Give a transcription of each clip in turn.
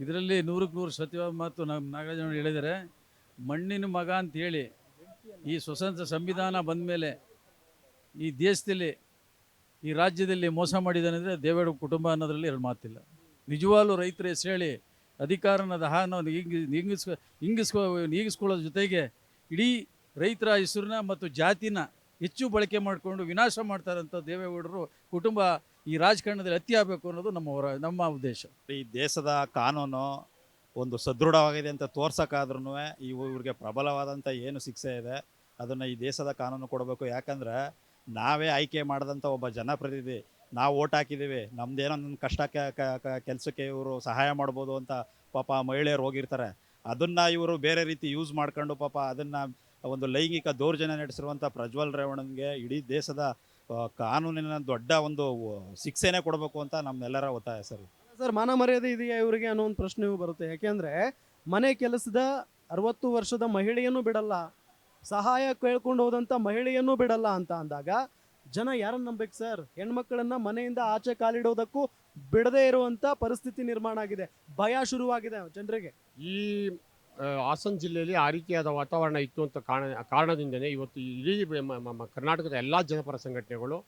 ಇದರಲ್ಲಿ ನೂರಕ್ಕೆ ನೂರು ಸತ್ಯವಾದ ಮಾತು ನಮ್ಮ ನಾಗರಾಜ್ ಹೇಳಿದ್ದಾರೆ. ಮಣ್ಣಿನ ಮಗ ಅಂತೇಳಿ ಈ ಸ್ವತಂತ್ರ ಸಂವಿಧಾನ ಬಂದ ಮೇಲೆ ಈ ದೇಶದಲ್ಲಿ ಈ ರಾಜ್ಯದಲ್ಲಿ ಮೋಸ ಮಾಡಿದ್ದಾನೆ ಅಂದರೆ ದೇವೇಗೌಡ ಕುಟುಂಬ ಅನ್ನೋದರಲ್ಲಿ ಎರಡು ಮಾತಿಲ್ಲ. ನಿಜವಾಗ್ಲೂ ರೈತರ ಹೆಸರು ಹೇಳಿ ಅಧಿಕಾರನ ದಹನವನ್ನು ನೀಗಿಸ್ಕೊಳ್ಳೋದ್ರ ಜೊತೆಗೆ ಇಡೀ ರೈತರ ಹೆಸರನ್ನ ಮತ್ತು ಜಾತಿನ ಹೆಚ್ಚು ಬಳಕೆ ಮಾಡಿಕೊಂಡು ವಿನಾಶ ಮಾಡ್ತಾರಂಥ ದೇವೇಗೌಡರು ಕುಟುಂಬ ಈ ರಾಜಕಾರಣದಲ್ಲಿ ಅತಿ ಆಗಬೇಕು ಅನ್ನೋದು ನಮ್ಮ ಉದ್ದೇಶ. ಈ ದೇಶದ ಕಾನೂನು ಒಂದು ಸದೃಢವಾಗಿದೆ ಅಂತ ತೋರ್ಸೋಕ್ಕಾದ್ರೂ ಇವ್ರಿಗೆ ಪ್ರಬಲವಾದಂಥ ಏನು ಶಿಕ್ಷೆ ಇದೆ ಅದನ್ನು ಈ ದೇಶದ ಕಾನೂನು ಕೊಡಬೇಕು. ಯಾಕಂದರೆ ನಾವೇ ಆಯ್ಕೆ ಮಾಡಿದಂಥ ಒಬ್ಬ ಜನಪ್ರತಿನಿಧಿ, ನಾವು ಓಟ್ ಹಾಕಿದ್ದೀವಿ, ನಮ್ಮದೇನೋ ನನ್ನ ಕಷ್ಟಕ್ಕೆ ಕೆಲಸಕ್ಕೆ ಇವರು ಸಹಾಯ ಮಾಡ್ಬೋದು ಅಂತ ಪಾಪ ಮಹಿಳೆಯರು ಹೋಗಿರ್ತಾರೆ. ಅದನ್ನು ಇವರು ಬೇರೆ ರೀತಿ ಯೂಸ್ ಮಾಡ್ಕೊಂಡು ಪಾಪ ಅದನ್ನು ಒಂದು ಲೈಂಗಿಕ ದೌರ್ಜನ್ಯ ನಡೆಸಿರುವಂಥ ಪ್ರಜ್ವಲ್ ರೇವಣ್ಣನಿಗೆ ಇಡೀ ದೇಶದ ಕಾನೂನಿನ ದೊಡ್ಡ ಒಂದು ಶಿಕ್ಷೆನೇ ಕೊಡಬೇಕು ಅಂತ ನಮ್ಮೆಲ್ಲರ ಒತ್ತಾಯ ಸರ್. ಸರ್, ಮಾನ ಮರ್ಯಾದೆ ಇದೆಯಾ ಇವರಿಗೆ ಅನ್ನೋ ಒಂದು ಪ್ರಶ್ನೆಯೂ ಬರುತ್ತೆ. ಯಾಕೆಂದ್ರೆ ಮನೆ ಕೆಲಸದ 60 ವರ್ಷದ ಮಹಿಳೆಯನ್ನು ಬಿಡಲ್ಲ, ಸಹಾಯ ಕೇಳ್ಕೊಂಡು ಹೋದಂಥ ಮಹಿಳೆಯನ್ನು ಬಿಡಲ್ಲ ಅಂತ ಅಂದಾಗ ಜನ ಯಾರನ್ನ ನಂಬೇಕು ಸರ್? ಹೆಣ್ಮಕ್ಳನ್ನ ಮನೆಯಿಂದ ಆಚೆ ಕಾಲಿಡೋದಕ್ಕೂ ಬಿಡದೇ ಇರುವಂತ ಪರಿಸ್ಥಿತಿ ನಿರ್ಮಾಣ ಆಗಿದೆ. ಭಯ ಶುರುವಾಗಿದೆ ಜನರಿಗೆ. ಈ ಹಾಸನ ಜಿಲ್ಲೆಯಲ್ಲಿ ಆ ರೀತಿಯಾದ ವಾತಾವರಣ ಇತ್ತು ಅಂತ ಕಾರಣದಿಂದನೇ ಇವತ್ತು ಇಡೀ ಕರ್ನಾಟಕದ ಎಲ್ಲ ಜನಪರ ಸಂಘಟನೆಗಳು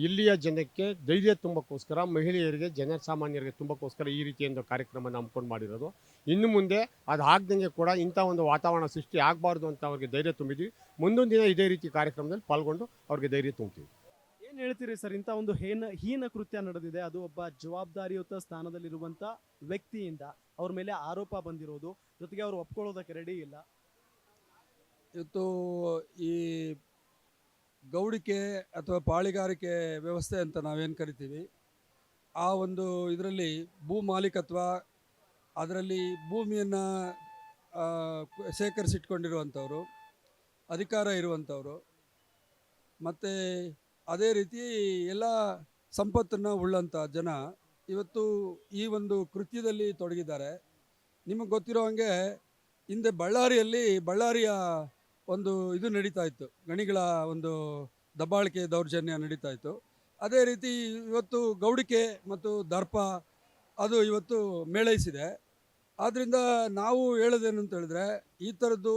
ಇಲ್ಲಿಯ ಜನಕ್ಕೆ ಧೈರ್ಯ ತುಂಬಕ್ಕೋಸ್ಕರ, ಮಹಿಳೆಯರಿಗೆ, ಜನಸಾಮಾನ್ಯರಿಗೆ ತುಂಬಕ್ಕೋಸ್ಕರ ಈ ರೀತಿಯಿಂದ ಕಾರ್ಯಕ್ರಮ ಹಮ್ಮಿಕೊಂಡು ಮಾಡಿರೋದು. ಇನ್ನು ಮುಂದೆ ಅದು ಆಗ್ದಂಗೆ ಕೂಡ ಇಂಥ ಒಂದು ವಾತಾವರಣ ಸೃಷ್ಟಿ ಆಗಬಾರ್ದು ಅಂತ ಅವ್ರಿಗೆ ಧೈರ್ಯ ತುಂಬಿದ್ವಿ. ಮುಂದೊಂದು ದಿನ ಇದೇ ರೀತಿ ಕಾರ್ಯಕ್ರಮದಲ್ಲಿ ಪಾಲ್ಗೊಂಡು ಅವ್ರಿಗೆ ಧೈರ್ಯ ತುಂಬ್ತೀವಿ. ಏನು ಹೇಳ್ತೀರಿ ಸರ್? ಇಂಥ ಒಂದು ಹೀನ ಕೃತ್ಯ ನಡೆದಿದೆ, ಅದು ಒಬ್ಬ ಜವಾಬ್ದಾರಿಯುತ ಸ್ಥಾನದಲ್ಲಿರುವಂಥ ವ್ಯಕ್ತಿಯಿಂದ ಅವ್ರ ಮೇಲೆ ಆರೋಪ ಬಂದಿರೋದು, ಜೊತೆಗೆ ಅವರು ಒಪ್ಕೊಳ್ಳೋದಕ್ಕೆ ರೆಡಿ ಇಲ್ಲ. ಇವತ್ತು ಈ ಗೌಡಿಕೆ ಅಥವಾ ಪಾಳಿಗಾರಿಕೆ ವ್ಯವಸ್ಥೆ ಅಂತ ನಾವೇನು ಕರಿತೀವಿ, ಆ ಒಂದು ಇದರಲ್ಲಿ ಭೂ ಮಾಲೀಕತ್ವ, ಅದರಲ್ಲಿ ಭೂಮಿಯನ್ನು ಶೇಖರಿಸಿಟ್ಕೊಂಡಿರುವಂಥವ್ರು, ಅಧಿಕಾರ ಇರುವಂಥವ್ರು, ಮತ್ತು ಅದೇ ರೀತಿ ಎಲ್ಲ ಸಂಪತ್ತನ್ನು ಉಳ್ಳಂಥ ಜನ ಇವತ್ತು ಈ ಒಂದು ಕೃತ್ಯದಲ್ಲಿ ತೊಡಗಿದ್ದಾರೆ. ನಿಮಗೆ ಗೊತ್ತಿರೋ ಹಾಗೆ ಹಿಂದೆ ಬಳ್ಳಾರಿಯ ಒಂದು ಇದು ನಡೀತಾ ಇತ್ತು, ಗಣಿಗಳ ಒಂದು ದಬ್ಬಾಳಿಕೆ ದೌರ್ಜನ್ಯ ನಡೀತಾ ಇತ್ತು. ಅದೇ ರೀತಿ ಇವತ್ತು ಗೌಡಿಕೆ ಮತ್ತು ದರ್ಪ ಅದು ಇವತ್ತು ಮೇಳೈಸಿದೆ. ಆದ್ದರಿಂದ ನಾವು ಹೇಳೋದೇನು ಅಂತ ಹೇಳಿದ್ರೆ, ಈ ಥರದ್ದು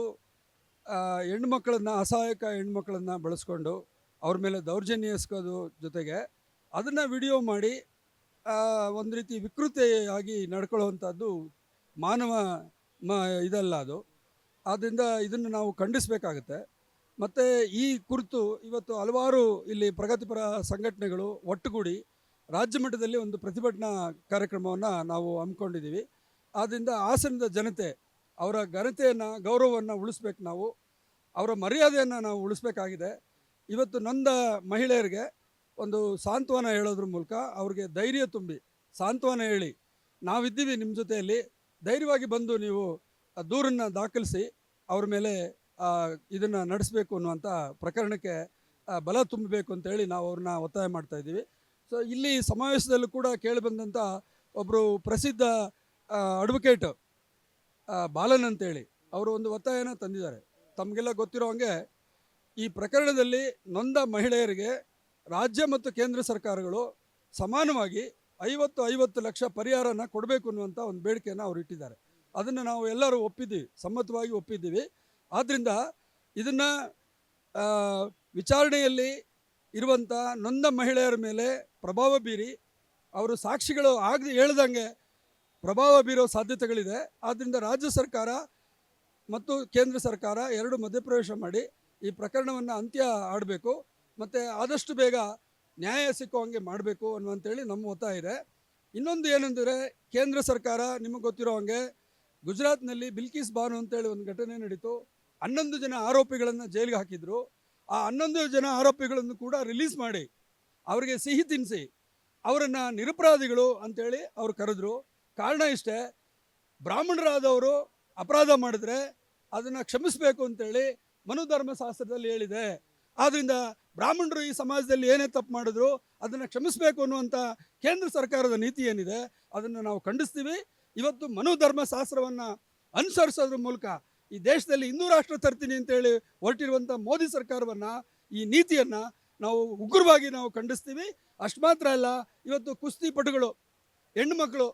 ಹೆಣ್ಮಕ್ಳನ್ನು, ಅಸಹಾಯಕ ಹೆಣ್ಮಕ್ಳನ್ನು ಬಳಸ್ಕೊಂಡು ಅವ್ರ ಮೇಲೆ ದೌರ್ಜನ್ಯ ಎಸ್ಕೋದು ಜೊತೆಗೆ ಅದನ್ನು ವಿಡಿಯೋ ಮಾಡಿ ಒಂದು ರೀತಿ ವಿಕೃತಿಯಾಗಿ ನಡ್ಕೊಳ್ಳುವಂಥದ್ದು ಮಾನವ ಇದಲ್ಲ ಅದು. ಆದ್ದರಿಂದ ಇದನ್ನು ನಾವು ಖಂಡಿಸಬೇಕಾಗತ್ತೆ. ಮತ್ತು ಈ ಕುರಿತು ಇವತ್ತು ಹಲವಾರು ಇಲ್ಲಿ ಪ್ರಗತಿಪರ ಸಂಘಟನೆಗಳು ಒಟ್ಟುಗೂಡಿ ರಾಜ್ಯ ಮಟ್ಟದಲ್ಲಿ ಒಂದು ಪ್ರತಿಭಟನಾ ಕಾರ್ಯಕ್ರಮವನ್ನು ನಾವು ಹಮ್ಮಿಕೊಂಡಿದ್ದೀವಿ. ಆದ್ದರಿಂದ ಹಾಸನದ ಜನತೆ ಅವರ ಘನತೆಯನ್ನು, ಗೌರವವನ್ನು ಉಳಿಸ್ಬೇಕು. ನಾವು ಅವರ ಮರ್ಯಾದೆಯನ್ನು ನಾವು ಉಳಿಸ್ಬೇಕಾಗಿದೆ. ಇವತ್ತು ನೊಂದ ಮಹಿಳೆಯರಿಗೆ ಒಂದು ಸಾಂತ್ವನ ಹೇಳೋದ್ರ ಮೂಲಕ ಅವ್ರಿಗೆ ಧೈರ್ಯ ತುಂಬಿ ಸಾಂತ್ವನ ಹೇಳಿ, ನಾವಿದ್ದೀವಿ ನಿಮ್ಮ ಜೊತೆಯಲ್ಲಿ, ಧೈರ್ಯವಾಗಿ ಬಂದು ನೀವು ದೂರನ್ನು ದಾಖಲಿಸಿ ಅವ್ರ ಮೇಲೆ ಇದನ್ನು ನಡೆಸಬೇಕು ಅನ್ನುವಂಥ ಪ್ರಕರಣಕ್ಕೆ ಬಲ ತುಂಬಬೇಕು ಅಂತೇಳಿ ನಾವು ಅವ್ರನ್ನ ಒತ್ತಾಯ ಮಾಡ್ತಾಯಿದ್ದೀವಿ. ಸೊ ಇಲ್ಲಿ ಸಮಾವೇಶದಲ್ಲೂ ಕೂಡ ಕೇಳಿಬಂದಂಥ ಒಬ್ಬರು ಪ್ರಸಿದ್ಧ ಅಡ್ವೊಕೇಟ್ ಬಾಲನ್ ಅಂತೇಳಿ ಅವರು ಒಂದು ಒತ್ತಾಯನ ತಂದಿದ್ದಾರೆ. ತಮಗೆಲ್ಲ ಗೊತ್ತಿರೋ ಹಾಗೆ ಈ ಪ್ರಕರಣದಲ್ಲಿ ನೊಂದ ಮಹಿಳೆಯರಿಗೆ ರಾಜ್ಯ ಮತ್ತು ಕೇಂದ್ರ ಸರ್ಕಾರಗಳು ಸಮಾನವಾಗಿ 50 ಲಕ್ಷ ಪರಿಹಾರನ ಕೊಡಬೇಕು ಅನ್ನುವಂಥ ಒಂದು ಬೇಡಿಕೆಯನ್ನು ಅವರು ಇಟ್ಟಿದ್ದಾರೆ. ಅದನ್ನು ನಾವು ಎಲ್ಲರೂ ಒಪ್ಪಿದ್ದೀವಿ, ಸಮ್ಮತವಾಗಿ ಒಪ್ಪಿದ್ದೀವಿ. ಆದ್ದರಿಂದ ಇದನ್ನು ವಿಚಾರಣೆಯಲ್ಲಿ ಇರುವಂಥ ನೊಂದ ಮಹಿಳೆಯರ ಮೇಲೆ ಪ್ರಭಾವ ಬೀರಿ ಅವರು ಸಾಕ್ಷಿಗಳು ಹೇಳ್ದಂಗೆ ಪ್ರಭಾವ ಬೀರೋ ಸಾಧ್ಯತೆಗಳಿದೆ. ಆದ್ದರಿಂದ ರಾಜ್ಯ ಸರ್ಕಾರ ಮತ್ತು ಕೇಂದ್ರ ಸರ್ಕಾರ ಎರಡು ಮಧ್ಯಪ್ರವೇಶ ಮಾಡಿ ಈ ಪ್ರಕರಣವನ್ನು ಅಂತ್ಯ ಆಡಬೇಕು ಮತ್ತು ಆದಷ್ಟು ಬೇಗ ನ್ಯಾಯ ಸಿಕ್ಕುವಂಗೆ ಮಾಡಬೇಕು ಅನ್ನುವಂಥೇಳಿ ನಮ್ಮ ಒತ್ತಾಯ ಇದೆ. ಇನ್ನೊಂದು ಏನಂದರೆ, ಕೇಂದ್ರ ಸರ್ಕಾರ ನಿಮಗೆ ಗೊತ್ತಿರೋ ಹಾಗೆ ಗುಜರಾತ್ನಲ್ಲಿ ಬಿಲ್ಕಿಸ್ ಬಾನು ಅಂತೇಳಿ ಒಂದು ಘಟನೆ ನಡೀತು. 11 ಜನ ಆರೋಪಿಗಳನ್ನು ಜೈಲಿಗೆ ಹಾಕಿದ್ರು. ಆ 11 ಜನ ಆರೋಪಿಗಳನ್ನು ಕೂಡ ರಿಲೀಸ್ ಮಾಡಿ ಅವರಿಗೆ ಸಿಹಿ ತಿನ್ನಿಸಿ ಅವರನ್ನು ನಿರಪರಾಧಿಗಳು ಅಂಥೇಳಿ ಅವ್ರು ಕರೆದ್ರು. ಕಾರಣ ಇಷ್ಟೇ, ಬ್ರಾಹ್ಮಣರಾದವರು ಅಪರಾಧ ಮಾಡಿದ್ರೆ ಅದನ್ನು ಕ್ಷಮಿಸಬೇಕು ಅಂತೇಳಿ ಮನುಧರ್ಮಶಾಸ್ತ್ರದಲ್ಲಿ ಹೇಳಿದೆ. ಆದ್ದರಿಂದ ಬ್ರಾಹ್ಮಣರು ಈ ಸಮಾಜದಲ್ಲಿ ಏನೇ ತಪ್ಪು ಮಾಡಿದ್ರು ಅದನ್ನು ಕ್ಷಮಿಸಬೇಕು ಅನ್ನುವಂಥ ಕೇಂದ್ರ ಸರ್ಕಾರದ ನೀತಿ ಏನಿದೆ ಅದನ್ನು ನಾವು ಖಂಡಿಸ್ತೀವಿ. ಇವತ್ತು ಮನುಧರ್ಮಶಾಸ್ತ್ರವನ್ನು ಅನುಸರಿಸೋದ್ರ ಮೂಲಕ ಈ ದೇಶದಲ್ಲಿ ಹಿಂದೂ ರಾಷ್ಟ್ರ ತರ್ತೀನಿ ಅಂತೇಳಿ ಹೊರಟಿರುವಂಥ ಮೋದಿ ಸರ್ಕಾರವನ್ನು, ಈ ನೀತಿಯನ್ನು ನಾವು ಉಗ್ರವಾಗಿ ನಾವು ಖಂಡಿಸ್ತೀವಿ. ಅಷ್ಟು ಮಾತ್ರ ಅಲ್ಲ, ಇವತ್ತು ಕುಸ್ತಿಪಟುಗಳು, ಹೆಣ್ಣು ಮಕ್ಕಳು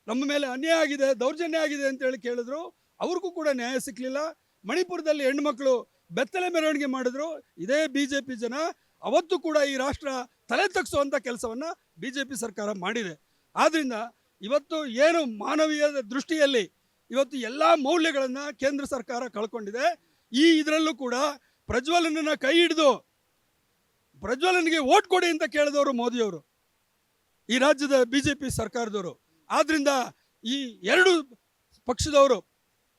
ನಮ್ಮ ಮೇಲೆ ಅನ್ಯಾಯ ಆಗಿದೆ, ದೌರ್ಜನ್ಯ ಆಗಿದೆ ಅಂತೇಳಿ ಕೇಳಿದ್ರು, ಅವ್ರಿಗೂ ಕೂಡ ನ್ಯಾಯ ಸಿಕ್ಕಲಿಲ್ಲ. ಮಣಿಪುರದಲ್ಲಿ ಹೆಣ್ಮಕ್ಳು ಬೆತ್ತಲೆ ಮೆರವಣಿಗೆ ಮಾಡಿದ್ರು. ಇದೇ BJP ಜನ ಅವತ್ತು ಕೂಡ ಈ ರಾಷ್ಟ್ರ ತಲೆ ತಗ್ಸುವಂಥ ಕೆಲಸವನ್ನು BJP ಸರ್ಕಾರ ಮಾಡಿದೆ. ಆದ್ದರಿಂದ ಇವತ್ತು ಏನು ಮಾನವೀಯ ದೃಷ್ಟಿಯಲ್ಲಿ ಇವತ್ತು ಎಲ್ಲ ಮೌಲ್ಯಗಳನ್ನು ಕೇಂದ್ರ ಸರ್ಕಾರ ಕಳ್ಕೊಂಡಿದೆ. ಇದರಲ್ಲೂ ಕೂಡ ಪ್ರಜ್ವಲನನ್ನ ಕೈ ಹಿಡಿದು ಪ್ರಜ್ವಲನಿಗೆ ಓಟ್ ಕೊಡಿ ಅಂತ ಕೇಳಿದವರು ಮೋದಿಯವರು, ಈ ರಾಜ್ಯದ BJP ಸರ್ಕಾರದವರು. ಆದ್ದರಿಂದ ಈ ಎರಡು ಪಕ್ಷದವರು,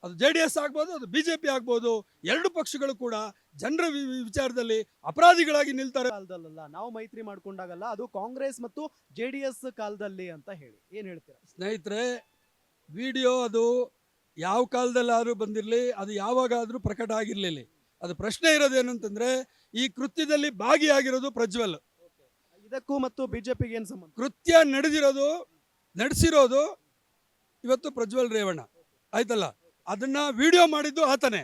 ಅದು JDS ಆಗ್ಬೋದು, ಅದು BJP ಆಗ್ಬೋದು, ಎರಡು ಪಕ್ಷಗಳು ಕೂಡ ಜನರ ವಿಚಾರದಲ್ಲಿ ಅಪರಾಧಿಗಳಾಗಿ ನಿಲ್ತಾರೆ. ಕಾಲದಲ್ಲ ನಾವು ಮೈತ್ರಿ ಮಾಡ್ಕೊಂಡಾಗಲ್ಲ, ಅದು ಕಾಂಗ್ರೆಸ್ ಮತ್ತು JDS ಕಾಲದಲ್ಲಿ ಅಂತ ಹೇಳಿ ಏನ್ ಹೇಳ್ತೀರಾ? ಸ್ನೇಹಿತರೆ, ವಿಡಿಯೋ ಅದು ಯಾವ ಕಾಲದಲ್ಲಾದರೂ ಬಂದಿರಲಿ, ಅದು ಯಾವಾಗಾದರೂ ಪ್ರಕಟ ಆಗಿರಲಿಲ್ಲ. ಅದು ಪ್ರಶ್ನೆ ಇರೋದೇನಂತಂದ್ರೆ, ಈ ಕೃತ್ಯದಲ್ಲಿ ಭಾಗಿಯಾಗಿರೋದು ಪ್ರಜ್ವಲ್. ಇದಕ್ಕೂ ಮತ್ತು BJPಗೆ ಏನು ಸಂಬಂಧ? ಕೃತ್ಯ ನಡೆಸಿರೋದು ಇವತ್ತು ಪ್ರಜ್ವಲ್ ರೇವಣ್ಣ, ಆಯ್ತಲ್ಲ. ಅದನ್ನ ವಿಡಿಯೋ ಮಾಡಿದ್ದು ಆತನೇ,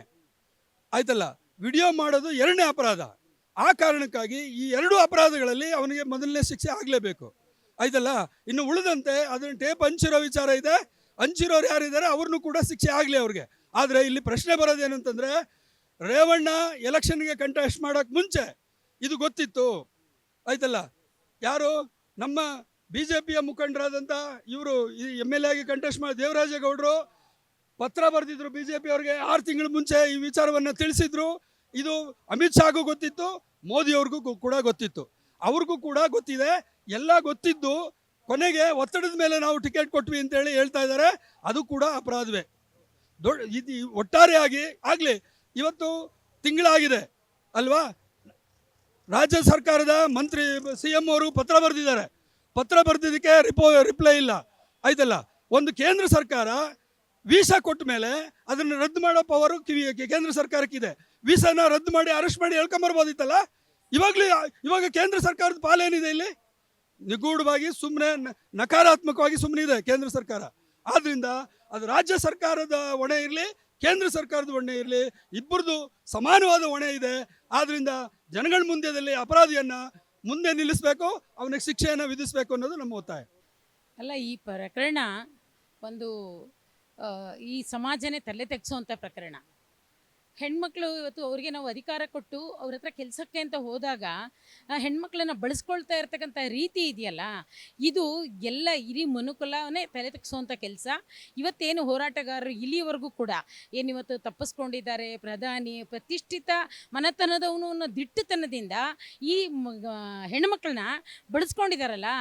ಆಯ್ತಲ್ಲ. ವಿಡಿಯೋ ಮಾಡೋದು ಎರಡನೇ ಅಪರಾಧ. ಆ ಕಾರಣಕ್ಕಾಗಿ ಈ ಎರಡು ಅಪರಾಧಗಳಲ್ಲಿ ಅವನಿಗೆ ಮೊದಲನೇ ಶಿಕ್ಷೆ ಆಗಲೇಬೇಕು, ಆಯ್ತಲ್ಲ. ಇನ್ನು ಉಳಿದಂತೆ ಅದನ್ನ ಟೇಪ್ ಹಂಚಿರೋ ವಿಚಾರ ಇದೆ, ಹಂಚಿರೋರು ಯಾರಿದ್ದಾರೆ ಅವ್ರನ್ನೂ ಕೂಡ ಶಿಕ್ಷೆ ಆಗಲಿ ಅವ್ರಿಗೆ. ಆದರೆ ಇಲ್ಲಿ ಪ್ರಶ್ನೆ ಬರೋದೇನಂತಂದ್ರೆ, ರೇವಣ್ಣ ಎಲೆಕ್ಷನ್ಗೆ ಕಂಟೆಸ್ಟ್ ಮಾಡೋಕ್ಕೆ ಮುಂಚೆ ಇದು ಗೊತ್ತಿತ್ತು, ಆಯ್ತಲ್ಲ. ಯಾರು ನಮ್ಮ BJPಯ ಮುಖಂಡರಾದಂಥ ಇವರು MLA ಆಗಿ ಕಂಟೆಸ್ಟ್ ಮಾಡಿ ದೇವರಾಜೇಗೌಡರು ಪತ್ರ ಬರೆದಿದ್ರು BJP ಅವ್ರಿಗೆ 6 ತಿಂಗಳ ಮುಂಚೆ ಈ ವಿಚಾರವನ್ನು ತಿಳಿಸಿದ್ರು. ಇದು ಅಮಿತ್ ಶಾಗೂ ಗೊತ್ತಿತ್ತು, ಮೋದಿಯವ್ರಿಗೂ ಕೂಡ ಗೊತ್ತಿತ್ತು, ಅವ್ರಿಗೂ ಕೂಡ ಗೊತ್ತಿದೆ. ಎಲ್ಲ ಗೊತ್ತಿದ್ದು ಕೊನೆಗೆ ಒತ್ತಡದ ಮೇಲೆ ನಾವು ಟಿಕೆಟ್ ಕೊಟ್ವಿ ಅಂತೇಳಿ ಹೇಳ್ತಾ ಇದ್ದಾರೆ. ಅದು ಕೂಡ ಅಪರಾಧವೇ. ಇದು ಒಟ್ಟಾರೆಯಾಗಿ ಆಗಲಿ. ಇವತ್ತು ತಿಂಗಳಾಗಿದೆ ಅಲ್ವಾ, ರಾಜ್ಯ ಸರ್ಕಾರದ ಮಂತ್ರಿ CM ಅವರು ಪತ್ರ ಬರೆದಿದ್ದಾರೆ. ಪತ್ರ ಬರೆದಿದ್ದಕ್ಕೆ ರಿಪ್ಲೈ ಇಲ್ಲ, ಆಯ್ತಲ್ಲ. ಒಂದು ಕೇಂದ್ರ ಸರ್ಕಾರ ವೀಸಾ ಕೊಟ್ಟ ಮೇಲೆ ಅದನ್ನು ರದ್ದು ಮಾಡೋ ಪವರು ಕೇಂದ್ರ ಸರ್ಕಾರಕ್ಕಿದೆ. ವೀಸಾನ ರದ್ದು ಮಾಡಿ ಅರೆಸ್ಟ್ ಮಾಡಿ ಹೇಳ್ಕೊಂಬರ್ಬೋದಿತ್ತಲ್ಲ. ಇವಾಗ ಕೇಂದ್ರ ಸರ್ಕಾರದ ಪಾಲೇನಿದೆ ಇಲ್ಲಿ? ನಿಗೂಢವಾಗಿ ಸುಮ್ಮನೆ ನಕಾರಾತ್ಮಕವಾಗಿ ಸುಮ್ಮನೆ ಇದೆ ಕೇಂದ್ರ ಸರ್ಕಾರ. ಆದ್ದರಿಂದ ಅದು ರಾಜ್ಯ ಸರ್ಕಾರದ ಹೊಣೆ ಇರಲಿ, ಕೇಂದ್ರ ಸರ್ಕಾರದ ಹೊಣೆ ಇರಲಿ, ಇಬ್ಬರದು ಸಮಾನವಾದ ಹೊಣೆ ಇದೆ. ಆದ್ದರಿಂದ ಜನಗಳ ಮುಂದೆದಲ್ಲಿ ಅಪರಾಧಿಯನ್ನು ಮುಂದೆ ನಿಲ್ಲಿಸಬೇಕು, ಅವನಿಗೆ ಶಿಕ್ಷೆಯನ್ನು ವಿಧಿಸಬೇಕು ಅನ್ನೋದು ನಮ್ಮ ಒತ್ತಾಯ. ಅಲ್ಲ, ಈ ಪ್ರಕರಣ ಒಂದು ಈ ಸಮಾಜನೇ ತಲೆ ತೆಗ್ಸೋವಂಥ ಪ್ರಕರಣ. ಹೆಣ್ಮಕ್ಳು ಇವತ್ತು ಅವ್ರಿಗೆ ನಾವು ಅಧಿಕಾರ ಕೊಟ್ಟು ಅವ್ರ ಹತ್ರ ಕೆಲಸಕ್ಕೆ ಅಂತ ಹೋದಾಗ ಹೆಣ್ಮಕ್ಳನ್ನ ಬಳಸ್ಕೊಳ್ತಾ ಇರ್ತಕ್ಕಂಥ ರೀತಿ ಇದೆಯಲ್ಲ, ಇದು ಎಲ್ಲ ಇಡೀ ಮನುಕುಲವನ್ನೇ ತಲೆ ತೆಗ್ಸೋವಂಥ ಕೆಲಸ. ಇವತ್ತೇನು ಹೋರಾಟಗಾರರು ಇಲ್ಲಿವರೆಗೂ ಕೂಡ ಏನಿವತ್ತು ತಪ್ಪಿಸ್ಕೊಂಡಿದ್ದಾರೆ, ಪ್ರಧಾನಿ ಪ್ರತಿಷ್ಠಿತ ಮನೆತನದವನು ಅನ್ನೋ ದಿಟ್ಟತನದಿಂದ ಈ ಹೆಣ್ಮಕ್ಳನ್ನ ಬಳಸ್ಕೊಂಡಿದ್ದಾರಲ್ಲ,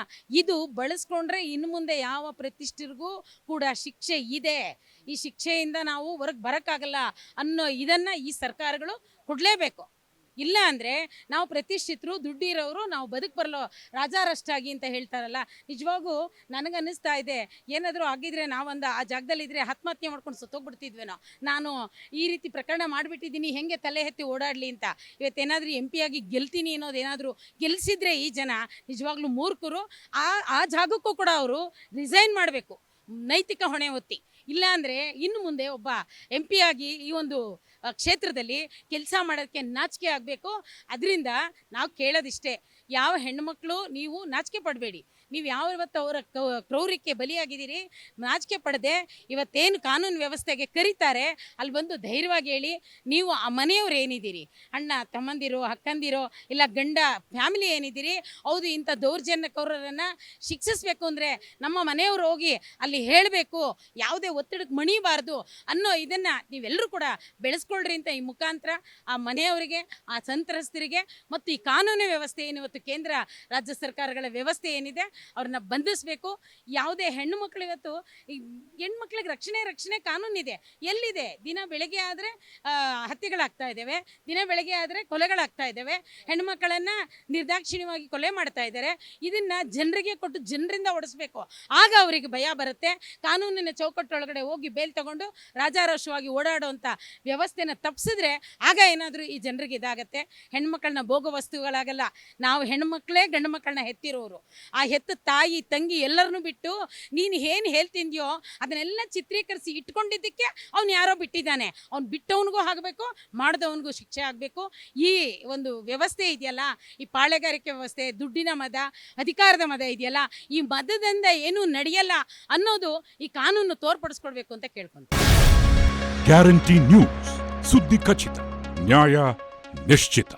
ಇದು ಬಳಸ್ಕೊಂಡ್ರೆ ಇನ್ನು ಮುಂದೆ ಯಾವ ಪ್ರತಿಷ್ಠಿತರಿಗೂ ಕೂಡ ಶಿಕ್ಷೆ ಇದೆ, ಈ ಶಿಕ್ಷೆಯಿಂದ ನಾವು ಹೊರಗೆ ಬರೋಕ್ಕಾಗಲ್ಲ ಅನ್ನೋ ಇದನ್ನು ಈ ಸರ್ಕಾರಗಳು ಕೊಡಲೇಬೇಕು. ಇಲ್ಲ ಅಂದರೆ ನಾವು ಪ್ರತಿಷ್ಠಿತರು, ದುಡ್ಡಿರೋರು, ನಾವು ಬದುಕು ಬರಲೋ ರಾಜಾರಷ್ಟಾಗಿ ಅಂತ ಹೇಳ್ತಾರಲ್ಲ. ನಿಜವಾಗೂ ನನಗನ್ನಿಸ್ತಾ ಇದೆ, ಏನಾದರೂ ಆಗಿದ್ರೆ ನಾವೊಂದು ಆ ಜಾಗದಲ್ಲಿದ್ದರೆ ಆತ್ಮಹತ್ಯೆ ಮಾಡ್ಕೊಂಡು ಸತ್ತೋಗ್ಬಿಡ್ತಿದ್ವೇನೋ. ನಾನು ಈ ರೀತಿ ಪ್ರಕರಣ ಮಾಡಿಬಿಟ್ಟಿದ್ದೀನಿ, ಹೆಂಗೆ ತಲೆ ಎತ್ತಿ ಓಡಾಡಲಿ ಅಂತ. ಇವತ್ತೇನಾದರೂ MP ಆಗಿ ಗೆಲ್ತೀನಿ ಅನ್ನೋದೇನಾದರೂ ಗೆಲ್ಲಿಸಿದ್ರೆ ಈ ಜನ ನಿಜವಾಗ್ಲೂ ಮೂರ್ಖರು. ಆ ಜಾಗಕ್ಕೂ ಕೂಡ ಅವರು ರಿಸೈನ್ ಮಾಡಬೇಕು, ನೈತಿಕ ಹೊಣೆ ಹೊತ್ತಿ. ಇಲ್ಲ ಅಂದರೆ ಇನ್ನು ಮುಂದೆ ಒಬ್ಬ MP ಆಗಿ ಈ ಒಂದು ಕ್ಷೇತ್ರದಲ್ಲಿ ಕೆಲಸ ಮಾಡೋಕ್ಕೆ ನಾಚಿಕೆ ಆಗಬೇಕು. ಅದರಿಂದ ನಾವು ಕೇಳೋದಿಷ್ಟೇ, ಯಾವ ಹೆಣ್ಣುಮಕ್ಕಳು ನೀವು ನಾಚಿಕೆ ಪಡಬೇಡಿ. ನೀವು ಯಾವತ್ತು ಅವರ ಕ್ರೌರ್ಯಕ್ಕೆ ಬಲಿಯಾಗಿದ್ದೀರಿ, ನಾಚಿಕೆ ಪಡದೆ ಇವತ್ತೇನು ಕಾನೂನು ವ್ಯವಸ್ಥೆಗೆ ಕರೀತಾರೆ ಅಲ್ಲಿ ಬಂದು ಧೈರ್ಯವಾಗಿ ಹೇಳಿ. ನೀವು ಆ ಮನೆಯವ್ರು ಏನಿದ್ದೀರಿ, ಅಣ್ಣ ತಮ್ಮಂದಿರೋ ಅಕ್ಕಂದಿರೋ ಇಲ್ಲ ಗಂಡ ಫ್ಯಾಮಿಲಿ ಏನಿದ್ದೀರಿ, ಹೌದು ಇಂಥ ದೌರ್ಜನ್ಯಕರನ್ನು ಶಿಕ್ಷಿಸಬೇಕು ಅಂದರೆ ನಮ್ಮ ಮನೆಯವರು ಹೋಗಿ ಅಲ್ಲಿ ಹೇಳಬೇಕು, ಯಾವುದೇ ಒತ್ತಡಕ್ಕೆ ಮಣಿಬಾರ್ದು ಅನ್ನೋ ಇದನ್ನು ನೀವೆಲ್ಲರೂ ಕೂಡ ಬೆಳೆಸ್ಕೊಳ್ರಿ ಅಂತ ಈ ಮುಖಾಂತರ ಆ ಮನೆಯವರಿಗೆ, ಆ ಸಂತ್ರಸ್ತರಿಗೆ ಮತ್ತು ಈ ಕಾನೂನು ವ್ಯವಸ್ಥೆ ಏನಿವತ್ತು ಕೇಂದ್ರ ರಾಜ್ಯ ಸರ್ಕಾರಗಳ ವ್ಯವಸ್ಥೆ ಏನಿದೆ ಅವ್ರನ್ನ ಬಂಧಿಸಬೇಕು. ಯಾವುದೇ ಹೆಣ್ಣು ಮಕ್ಕಳು ಇವತ್ತು ಹೆಣ್ಮಕ್ಳಿಗೆ ರಕ್ಷಣೆ ಕಾನೂನಿದೆ, ಎಲ್ಲಿದೆ? ದಿನ ಬೆಳಗ್ಗೆ ಆದರೆ ಹತ್ಯೆಗಳಾಗ್ತಾ ಇದ್ದಾವೆ, ದಿನ ಬೆಳಗ್ಗೆ ಆದರೆ ಕೊಲೆಗಳಾಗ್ತಾ ಇದ್ದಾವೆ, ಹೆಣ್ಮಕ್ಕಳನ್ನು ನಿರ್ದಾಕ್ಷಿಣ್ಯವಾಗಿ ಕೊಲೆ ಮಾಡ್ತಾ ಇದ್ದಾರೆ. ಇದನ್ನು ಜನರಿಗೆ ಕೊಟ್ಟು ಜನರಿಂದ ಓಡಿಸ್ಬೇಕು, ಆಗ ಅವರಿಗೆ ಭಯ ಬರುತ್ತೆ. ಕಾನೂನಿನ ಚೌಕಟ್ಟೊಳಗಡೆ ಹೋಗಿ ಬೇಲ್ ತಗೊಂಡು ರಾಜಾರೋಷವಾಗಿ ಓಡಾಡುವಂಥ ವ್ಯವಸ್ಥೆನ ತಪ್ಪಿಸಿದ್ರೆ ಆಗ ಏನಾದರೂ ಈ ಜನರಿಗೆ ಇದಾಗತ್ತೆ. ಹೆಣ್ಮಕ್ಳನ್ನ ಭೋಗ ವಸ್ತುಗಳಾಗಲ್ಲ. ನಾವು ಹೆಣ್ಮಕ್ಳೇ ಗಂಡು ಮಕ್ಕಳನ್ನ ಹೆತ್ತಿರೋರು. ಆ ಹೆತ್ತ ತಾಯಿ ತಂಗಿ ಎಲ್ಲರನ್ನೂ ಬಿಟ್ಟು ನೀನು ಏನು ಹೇಳ್ತಿದ್ಯೋ ಅದನ್ನೆಲ್ಲ ಚಿತ್ರೀಕರಿಸಿ ಇಟ್ಕೊಂಡಿದ್ದಕ್ಕೆ ಅವ್ನು ಯಾರೋ ಬಿಟ್ಟಿದ್ದಾನೆ. ಅವ್ನು ಬಿಟ್ಟವನಿಗೂ ಆಗಬೇಕು, ಮಾಡಿದವನಿಗೂ ಶಿಕ್ಷೆ ಆಗಬೇಕು. ಈ ಒಂದು ವ್ಯವಸ್ಥೆ ಇದೆಯಲ್ಲ, ಈ ಪಾಳೆಗಾರಿಕೆ ವ್ಯವಸ್ಥೆ, ದುಡ್ಡಿನ ಮದ, ಅಧಿಕಾರದ ಮದ ಇದೆಯಲ್ಲ, ಈ ಮದದಿಂದ ಏನೂ ನಡೆಯಲ್ಲ ಅನ್ನೋದು ಈ ಕಾನೂನು ತೋರ್ಪಡಿಸ್ಕೊಡ್ಬೇಕು ಅಂತ ಕೇಳ್ಕೊಂತೀನಿ. ಗ್ಯಾರಂಟಿ ನ್ಯೂಸ್, ಸುದ್ದಿ ಖಚಿತ, ನ್ಯಾಯ ನಿಶ್ಚಿತ.